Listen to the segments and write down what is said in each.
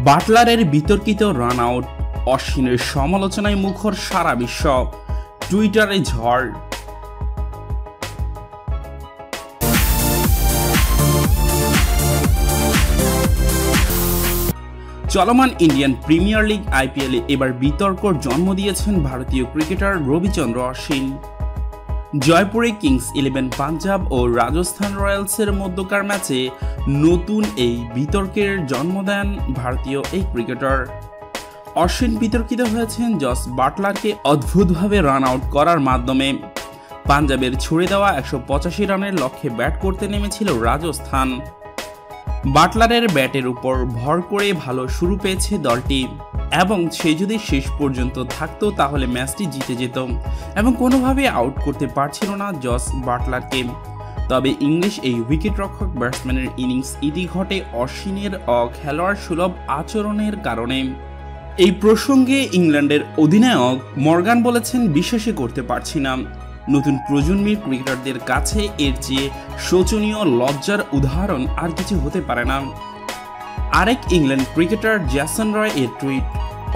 বাটলারের বিতর্কিত run out, অশ্বিনের সমালোচনায় মুখর সারা বিশ্ব, টুইটারে ঝড়। চলমান ইন্ডিয়ান প্রিমিয়ার লিগ আইপিএলে এবার বিতর্কর জন্ম দিয়েছেন ভারতীয় ক্রিকেটার রবিচন্দ্র অশ্বিন। জয়পুরে কিংস 11 পাঞ্জাব ও রাজস্থান রয়্যালসের মধ্যকার ম্যাচে নতুন এই বিতর্কের জন্ম দেন ভারতীয় এই ক্রিকেটার। অশ্বিন বিতর্কিত হয়েছেন জস বাটলারকে অদ্ভুতভাবে রান আউট করার মাধ্যমে। পাঞ্জাবের ছুড়ে দেওয়া 185 রানের লক্ষ্যে ব্যাট করতে নেমেছিল রাজস্থান। বাটলারের ব্যাটের উপর ভর করে ভালো শুরু পেয়েছে দলটি এবং সে যদি শেষ পর্যন্ত থাকতো তাহলে ম্যাচটি জিতে যেত এবং কোনোভাবে আউট করতে পারছিল না জস বাটলারকে। তবে ইংলিশ এই উইকেটরক্ষক ব্যাটসম্যানের ইনিংস ইতি ঘটে অশ্বিনের অখেলোয়াড় সুলভ আচরণের কারণে। এই প্রসঙ্গে ইংল্যান্ডের অধিনায়ক মর্গান বলেছেন, বিশ্বাসই করতে পারছি না, নতুন প্রজন্মের ক্রিকেটারদের কাছে এর চেয়ে শোচনীয় লজ্জার উদাহরণ আর কিছু হতে পারে না। আরেক ইংল্যান্ড ক্রিকেটার জ্যাসন রয় এর টুইট,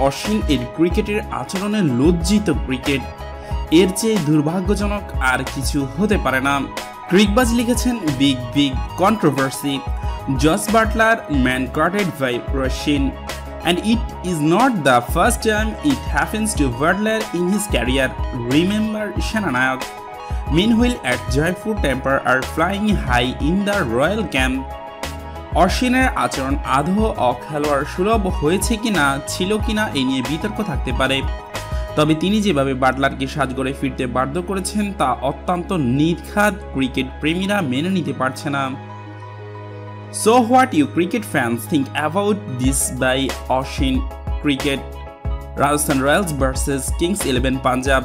অশ্বিন এর ক্রিকেটের আচরণে লজ্জিত, ক্রিকেট এর চেয়ে দুর্ভাগ্যজনক আর কিছু হতে পারে না। ক্রিকবাজ লিখেছেন, big controversy, Jos Buttler mankaded by Ashwin and it is not the first time it happens to Butler in his career, remember Shananayak. Meanwhile at Jaipur temper are flying high in the royal camp. অশ্বিনের আচরণ আদৌ অখেলোয়াড় সুলভ হয়েছে কিনা ছিল কিনা এই নিয়ে বিতর্ক থাকতে পারে, তবে তিনি যেভাবে বাটলারকে সাজঘরে ফিরতে বাধ্য করেছেন তা অত্যন্ত নির্ঘাত ক্রিকেট প্রেমীরা মেনে নিতে পারছে না। So what you cricket fans think about this by Oshin cricket? Rajasthan Royals versus Kings 11 Punjab.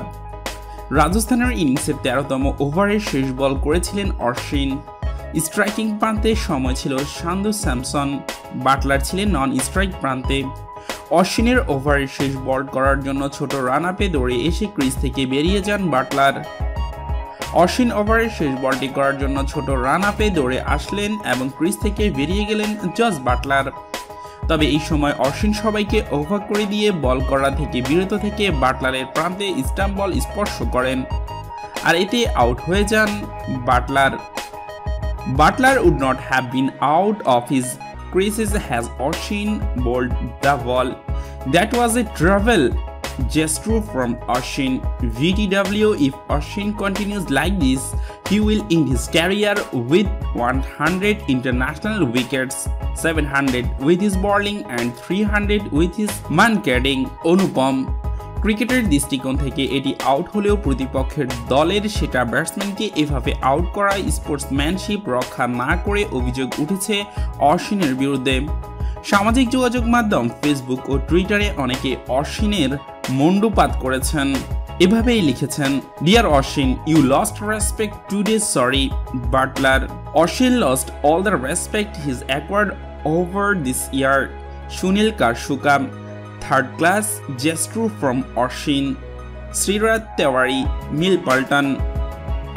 রাজস্থানের ইনিংসের 13তম ওভারে শেষ বল করেছিলেন অশ্বিন। স্ট্রাইকিং প্রান্তে সময় ছিল সান্ধু স্যামসন, বাটলার ছিলেন নন স্ট্রাইক প্রান্তে। অশ্বিনের ওভারে শেষ বল করার জন্য ছোট রান আপে দৌড়ে এসে ক্রিজ থেকে বেরিয়ে যান বাটলার। অশ্বিন ওভারের শেষ বলটি করার জন্য ছোট রান আপে দৌড়ে আসলেন এবং ক্রিজ থেকে বেরিয়ে গেলেন জস বাটলার। তবে এই সময় অশ্বিন সবাইকে ওভার করে দিয়ে বল করা থেকে বিরত থেকে বাটলারের প্রান্তে স্টাম্প বল স্পর্শ করেন আর এতে আউট হয়ে যান Buttler. Buttler would not have been out of his creases has Oshin bowled the ball. That was a travel gesture from Oshin. VTW, if Oshin continues like this, he will end his career with 100 international wickets, 700 with his bowling and 300 with his man-catching. অনুপম, ক্রিকেটের দৃষ্টিকোণ থেকে এটি out হলেও প্রতিপক্ষের দলের সেটা ব্যাটসম্যানকে এভাবে out করা স্পোর্টসম্যানশিপ রক্ষা না করে অভিযোগ উঠেছে অশ্বিনের বিরুদ্ধে। সামাজিক যোগাযোগ মাধ্যম ফেসবুক ও টুইটারে অনেকে অশ্বিনের মন্ডুপাত করেছেন। এভাবেই লিখেছেন, dear Ashwin, you lost respect today, sorry Butler. Ashwin lost all the respect his acquired over this year. Sunil কারশুকা, third class gesture from Ashwin. Shriraj Tewari, মিলপাল্টন।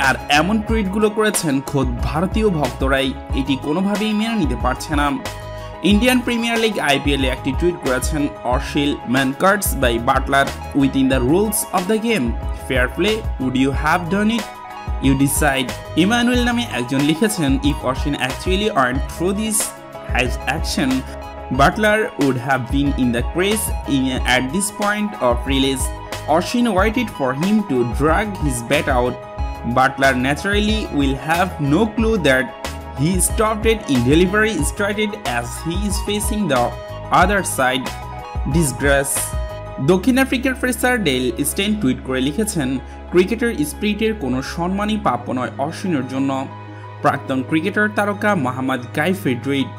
আর এমন টুইটগুলো করেছেন খোদ ভারতীয় ভক্তরাই এটি কোনোভাবেই মেনে নিতে পারছে না। ইন্ডিয়ান প্রিমিয়ার লিগ আইপিএলে একটি টুইট করেছেন Ashwin, mankads by Buttler within the rules of the game, fair play, would you have done it, you decide. Emmanuel নামে একজন লিখেছেন, if Ashwin actually earn through this has action, Buttler would have been in the crease at this point of release. Oshin waited for him to drag his bat out. Butler naturally will have no clue that he stopped it in delivery started as he is facing the other side. Disgrace. দক্ষিণ আফ্রিকার pacer del স্টেন tweet করে লিখেছেন, ক্রিকেটের স্পিরিটের কোনো সম্মানই প্রাপ্য নয় অশ্বিনের জন্য। প্রাক্তন ক্রিকেটার তারকা মোহাম্মদ কাইফের টুইট,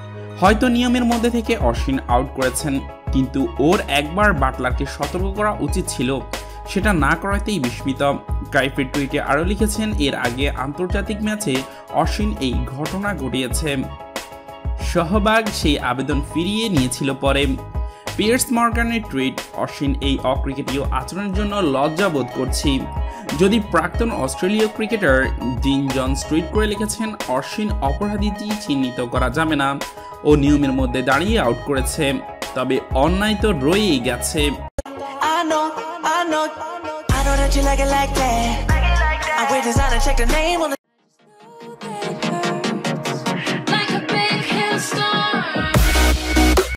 হয়তো নিয়মের মধ্যে থেকে অশ্বিন আউট করেছেন, কিন্তু ওর একবার বাটলারকে সতর্ক করা উচিত ছিল, সেটা না করাতেই বিস্মিত। কাইফের টুইটে আরও লিখেছেন, এর আগে আন্তর্জাতিক ম্যাচে অশ্বিন এই ঘটনা ঘটিয়েছে। সহবাগ সেই আবেদন ফিরিয়ে নিয়েছিল পরে। পিয়ার্স মর্গানের টুইট, অশ্বিন এই অক্রিকেটীয় আচরণের জন্য লজ্জা বোধ করছি। যদি প্রাক্তন অস্ট্রেলীয় ক্রিকেটার ডিন জনস টুইট করে লিখেছেন, অশ্বিন অপরাধীটি চিহ্নিত করা যাবে না, ও নিয়মের মধ্যে দাঁড়িয়ে আউট করেছে। তবে অন্যায় তো রয়েই গেছে। I know that you like it like that. I wear designer, check the name on the